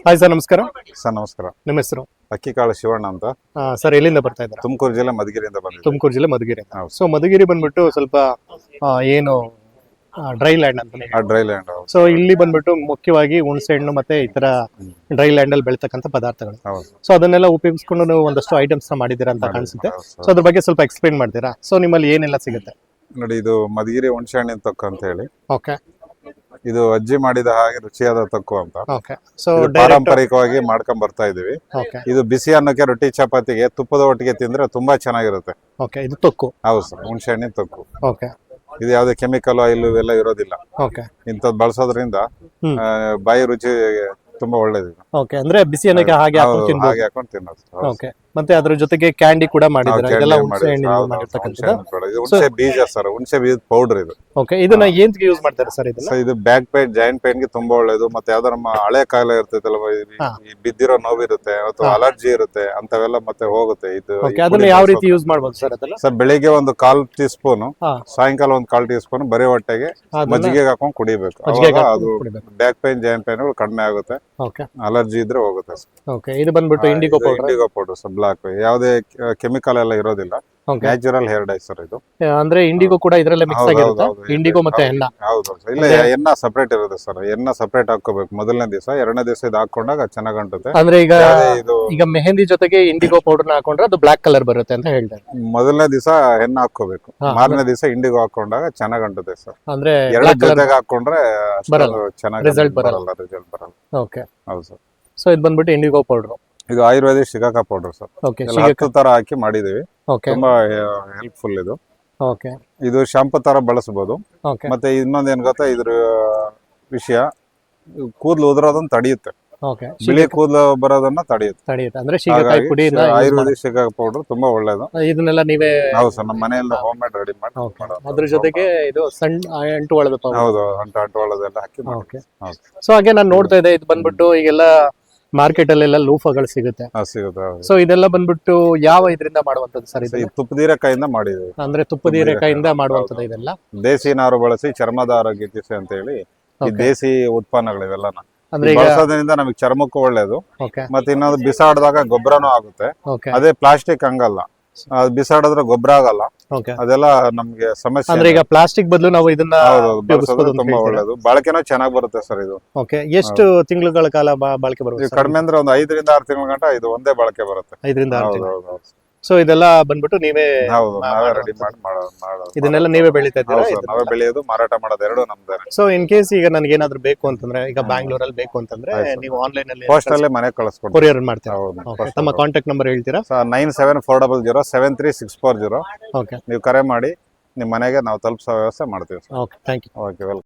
Hi sir, ನಮಸ್ಕಾರ. Sir ನಮಸ್ಕಾರ. ನಿಮ್ಮ ಹೆಸರು? ಅಕ್ಕಿಕಾಳು ಶಿವಣ್ಣ ಅಂತ. ಸರ್, ಎಲ್ಲಿಂದ ಬರ್ತಾ ಇದ್ದಾರೆ? ತುಮಕೂರು ಜಿಲ್ಲೆ ಮಧುಗಿರಿಯಿಂದ ಬಂದಿದ್ದೀವಿ. ತುಮಕೂರು ಜಿಲ್ಲೆ ಮಧುಗಿರಿ. ಹೌದು. ಸೊ ಮಧುಗಿರಿ ಬಂದ್ಬಿಟ್ಟು ಸ್ವಲ್ಪ ಏನು ಡ್ರೈ ಲ್ಯಾಂಡ್ ಅಂತಾನೆ. Dry land. ಸೊ ಇಲ್ಲಿ ಬಂದ್ಬಿಟ್ಟು ಮುಖ್ಯವಾಗಿ ಹುಣಸೆ ಹಣ್ಣು ಮತ್ತೆ ಈ ತರ ಡ್ರೈ ಲ್ಯಾಂಡ್ ಅಲ್ಲಿ ಬೆಳ್ತಕ್ಕಂಥ ಪದಾರ್ಥಗಳು. ಹೌದು. ಸೊ ಅದನ್ನೆಲ್ಲ ಉಪಯೋಗಿಸ್ಕೊಂಡು ನೀವು ಒಂದಷ್ಟು ಐಟಮ್ಸ್ ಮಾಡಿದ್ದೀರಾ ಅಂತ ಕಾಣಿಸುತ್ತೆ. ಹೌದು ಸೊ ಅದ್ರ ಬಗ್ಗೆ ಸ್ವಲ್ಪ ಎಕ್ಸ್ಪ್ಲೈನ್ ಮಾಡ್ತೀರಾ? ಸೊ ನಿಮ್ಮಲ್ಲಿ ಏನೆಲ್ಲ ಸಿಗುತ್ತೆ? ನೋಡಿ, ಇದು ಮಧುಗಿರಿ ಹುಣಸೆ ಹಣ್ಣಿನ ತೊಕ್ಕು ಅಂತ ಹೇಳಿ. ಓಕೆ ಇದು ಅಜ್ಜಿ ಮಾಡಿದ ಹಾಗೆ ರುಚಿಯಾದ ತೊಕ್ಕು ಅಂತ. ಓಕೆ. ಸೊ ಇದು ಪಾರಂಪರಿಕವಾಗಿ ಮಾಡ್ಕೊಂಡ್ ಬರ್ತಾ ಇದೀವಿ. ಓಕೆ. ಇದು ಬಿಸಿ ಅನ್ನಕ್ಕೆ ರೊಟ್ಟಿ ಚಪಾತಿಗೆ ತುಪ್ಪದ ಒಟ್ಟಿಗೆ ತಿಂದ್ರೆ ತುಂಬಾ ಚೆನ್ನಾಗಿರುತ್ತೆ. ಓಕೆ. ಇದು ತೊಕ್ಕು. ಹೌದು ಸರ್, ಹುಣಸೆ ಹಣ್ಣಿನ ತೊಕ್ಕು. ಓಕೆ. ಇದು ಯಾವ್ದೇ ಕೆಮಿಕಲ್ ಆಯಿಲ್ ಇವೆಲ್ಲ ಇರೋದಿಲ್ಲ. ಓಕೆ. ಇಂಥದ್ದು ಬಳಸೋದ್ರಿಂದ ಬಾಯಿ ರುಚಿ ತುಂಬಾ ಒಳ್ಳೇದು. ಓಕೆ. ಅಂದ್ರೆ ಬಿಸಿ ಅನ್ನಕ್ಕೆ ಹಾಗೆ ಹಾಕೊಂಡು ತಿನ್ಬೋದು. ಹಾಗೆ ಹಾಕೊಂಡು ತಿನ್ನೋದು. ಓಕೆ. ಮತ್ತೆ ಅದ್ರ ಜೊತೆಗೆ ಕ್ಯಾಂಡಿ ಕೂಡ ಮಾಡಿದ್ರೆ ಇದೆಲ್ಲ ಹುಣಸೆ ಹಣ್ಣಿಂದ ಮಾಡಿರ್ತಕ್ಕಂಥದ್ದು. ಇದು ಹುಣಸೆ ಬೀಜ ಸರ್, ಹುಣಸೆ ಬೀಜದ ಪೌಡರ್ ಇದು. ಓಕೆ. ಇದನ್ನ ಏನ್ಗೆ ಯೂಸ್ ಮಾಡ್ತಾರೆ ಸರ್? ಇದನ್ನ ಇದು ಬ್ಯಾಕ್ ಪೇನ್, ಜಾಯಿಂಟ್ ಪೇನ್ ಗೆ ತುಂಬಾ ಒಳ್ಳೇದು. ಮತ್ತೆ ಯಾವ್ದಾರ ನಮ್ಮ ಹಳೆ ಕಾಯಿಲೆ ಇರ್ತೈತಲ್ಲ, ಈ ಬಿದ್ದಿರೋ ನೋವಿರುತ್ತೆ ಅಥವಾ ಅಲರ್ಜಿ ಇರುತ್ತೆ, ಅಂತವೆಲ್ಲ ಮತ್ತೆ ಹೋಗುತ್ತೆ. ಇದು ಅದನ್ನ ಯಾವ ರೀತಿ ಯೂಸ್ ಮಾಡ್ಬೋದು ಸರ್? ಅದನ್ನ ಸರ್ ಬೆಳಿಗ್ಗೆ ಒಂದು 1/4 ಟೀ ಸ್ಪೂನ್, ಸಾಯಂಕಾಲ ಒಂದು 1/4 ಟೀ ಸ್ಪೂನ್ ಬರೀ ಹೊಟ್ಟೆಗೆ ಮಜ್ಜಿಗೆ ಹಾಕೊಂಡು ಕುಡಿಬೇಕು. ಅದು ಬ್ಯಾಕ್ ಪೇನ್, ಜಾಯಿಂಟ್ ಪೇನ್ ಕಡಿಮೆ ಆಗುತ್ತೆ. ಅಲರ್ಜಿ ಇದ್ರೆ ಹೋಗುತ್ತೆ. ಓಕೆ. ಇದು ಬಂದ್ಬಿಟ್ಟು ಇಂಡಿಗೋ ಪೌಡರ್ ಸರ್, ಬ್ಲಾಕ್. ಯಾವುದೇ ಕೆಮಿಕಲ್ ಎಲ್ಲ ಇರೋದಿಲ್ಲ. ನ್ಯಾಚುರಲ್ ಹೇರ್ ಡೈ ಸರ್ ಇದು. ಅಂದ್ರೆ ಇಂಡಿಗೋ ಕೂಡ ಇದ್ರಲ್ಲೇ ಮಿಕ್ಸ್ ಆಗಿರುತ್ತೆ. ಇಂಡಿಗೋ ಮತ್ತೆ ಎಣ್ಣ. ಹೌದು. ಇಲ್ಲ, ಎಣ್ಣ ಸಪರೇಟ್ ಇರುತ್ತೆ ಸರ್. ಎಣ್ಣ ಸಪರೇಟ್ ಹಾಕೋಬೇಕು ಮೊದಲನೇ ದಿವಸ. ಎರಡನೇ ದಿವಸ ಇದು ಹಾಕೊಂಡಾಗ ಚೆನ್ನಾಗ್ ಅಂಟುತ್ತೆ. ಅಂದ್ರೆ ಈಗ ಮೆಹಂದಿ ಜೊತೆಗೆ ಇಂಡಿಗೋ ಪೌಡರ್ ಹಾಕೊಂಡ್ರೆ ಅದು ಬ್ಲಾಕ್ ಕಲರ್ ಬರುತ್ತೆ ಅಂತ ಹೇಳ್ತಾರೆ. ಮೊದಲನೇ ದಿವಸ ಎಣ್ಣ ಹಾಕೋಬೇಕು, ಮಾರನೇ ದಿವಸ ಇಂಡಿಗೋ ಹಾಕೊಂಡಾಗ ಚೆನ್ನಾಗ್ ಅಂಟುತ್ತೆ ಸರ್. ಅಂದ್ರೆ ಎರಡು ಜೊತೆಗೆ ಹಾಕೊಂಡ್ರೆ ಚೆನ್ನಾಗಿ ರಿಸಲ್ಟ್ ಬರಲ್ಲ. ಓಕೆ. ಹೌದು ಸರ್. ಸೊ ಇದು ಬಂದ್ಬಿಟ್ಟು ಇಂಡಿಗೋ ಪೌಡರ್. ಇದು ಆಯುರ್ವೇದಿಕ್ ಶಿಕಾಕ ಪೌಡರ್ ಸರ್. 10 ತರ ಹಾಕಿ ಮಾಡಿದೀವಿ. ತುಂಬಾ ಹೆಲ್ಪ್ಫುಲ್ ಇದು. ಓಕೆ. ಇದು ಶಾಂಪೂ ತರ ಬಳಸಬಹುದು. ಮತ್ತೆ ಇನ್ನೊಂದ್ ಏನ್ ಗೊತ್ತಾ ಇದ್ರ ವಿಷಯ, ಕೂದಲು ಉದುರೋದನ್ನ ತಡೆಯುತ್ತೆ. ಬಿಳಿ ಕೂದಲು ಬರೋದನ್ನ ತಡೆಯುತ್ತೆ. ಅಂದ್ರೆ ಆಯುರ್ವೇದಿಕ್ ಶಿಕಾಕ ಪೌಡರ್ ತುಂಬಾ ಒಳ್ಳೇದು. ಇದನ್ನೆಲ್ಲ ನೀವೇ? ಹೌದು ಸರ್, ನಮ್ಮ ಮನೆಯಲ್ಲಿ ಹೋಮ್ ಮೇಡ್ ರೆಡಿ ಮಾಡಿ. ಅದ್ರ ಜೊತೆಗೆ ಇದು ಸಣ್ಣ ಅಂಟುವಳದ ಪೌಡರ್. ಹೌದು, ಅಂಟುವಳದೆಲ್ಲ ಹಾಕಿ. ಸೊ ಹಾಗೆ ನಾನು ನೋಡ್ತಾ ಇದ್ದೆ, ಇದು ಬಂದ್ಬಿಟ್ಟು ಈಗೆಲ್ಲ ಮಾರ್ಕೆಟ್ ಅಲ್ಲೆಲ್ಲ ಲೂಫಗಳು ಸಿಗುತ್ತೆ. ಸೊ ಇದೆಲ್ಲ ಬಂದ್ಬಿಟ್ಟು ಯಾವ ಇದರಿಂದ ಮಾಡುವಂತದ್ದು ಸರ್? ಇದು ತುಪ್ಪದೀರೆಕಾಯಿಂದ ಮಾಡಿದ್ವಿ. ಅಂದ್ರೆ ತುಪ್ಪದೀರೆಕಾಯಿಂದ ಮಾಡುವಂತದ್ದು ಇದೆಲ್ಲ ದೇಸಿ ನಾರು ಬಳಸಿ ಚರ್ಮದ ಆರೋಗ್ಯ ಚಿಕಿತ್ಸೆ ಅಂತ ಹೇಳಿ ಈ ದೇಸಿ ಉತ್ಪನ್ನಗಳು ಇವೆಲ್ಲ ಅಂದ್ರೆ ಬಳಸೋದ್ರಿಂದ ನಮಗೆ ಚರ್ಮಕ್ಕೂ ಒಳ್ಳೇದು. ಮತ್ತೆ ಇನ್ನೊಂದು ಬಿಸಾಡಿದಾಗ ಗೊಬ್ಬರನೂ ಆಗುತ್ತೆ. ಅದೇ ಪ್ಲಾಸ್ಟಿಕ್ ಹಂಗಲ್ಲ, ಬಿಸಾಡಿದ್ರೆ ಗೊಬ್ಬರ ಆಗಲ್ಲ. ಅದೆಲ್ಲ ನಮ್ಗೆ ಸಮಸ್ಯೆ. ಅಂದ್ರೆ ಈಗ ಪ್ಲಾಸ್ಟಿಕ್ ಬದಲು ನಾವು ಇದನ್ನ ತುಂಬಾ ಒಳ್ಳೇದು. ಬಾಳಿಕೆನೂ ಚೆನ್ನಾಗಿ ಬರುತ್ತೆ ಸರ್ ಇದು. ಓಕೆ. ಎಷ್ಟು ತಿಂಗಳುಗಳ ಕಾಲ ಬಾಳಿಕೆ ಬರುತ್ತೆ? ಕಡಿಮೆ ಅಂದ್ರೆ ಒಂದು 5 ರಿಂದ 6 ತಿಂಗಳ ಗಂಟ ಇದು ಒಂದೇ ಬಾಳಿಕೆ ಬರುತ್ತೆ. 5 ರಿಂದ 6 ತಿಂಗಳು. ಸೊ ಇದೆಲ್ಲ ಬಂದ್ಬಿಟ್ಟು ನೀವೇ ರೆಡಿ ಮಾಡಿ ಮಾಡೋದು. ಇದನ್ನೆಲ್ಲ ನೀವೇ ಬೆಳೀತಾ ಇದ್ದೀರಾ? ನಾವೇ ಬೆಳೆಯೋದು, ಮಾರಾಟ ಮಾಡೋದು, ಎರಡು ನಮ್ದೇ. ಸೊ ಇನ್ ಕೇಸ್ ಈಗ ನನಗೆ ಏನಾದ್ರು ಬೇಕು ಅಂತಂದ್ರೆ, ಈಗ ಬ್ಯಾಂಗ್ಳೂರಲ್ಲಿ ಬೇಕು ಅಂತಂದ್ರೆ ನೀವು ಆನ್ಲೈನ್ ಅಲ್ಲಿ ಪೋಸ್ಟ್ ಅಲ್ಲೇ ಮನೆ ಕಳಿಸ್ಕೊಡ್ತೀವಿ, ಕೊರಿಯರ್ ಮಾಡ್ತೀರಾ? ತಮ್ಮ ಕಾಂಟ್ಯಾಕ್ಟ್ ನಂಬರ್ ಹೇಳ್ತೀರಾ? 9740073640. ಓಕೆ. ನೀವು ಕರೆ ಮಾಡಿ ನಿಮ್ಮ ಮನೆಗೆ ನಾವು ತಲುಪಿಸೋ ವ್ಯವಸ್ಥೆ ಮಾಡ್ತೀವಿ. Okay. Thank you. Okay, welcome.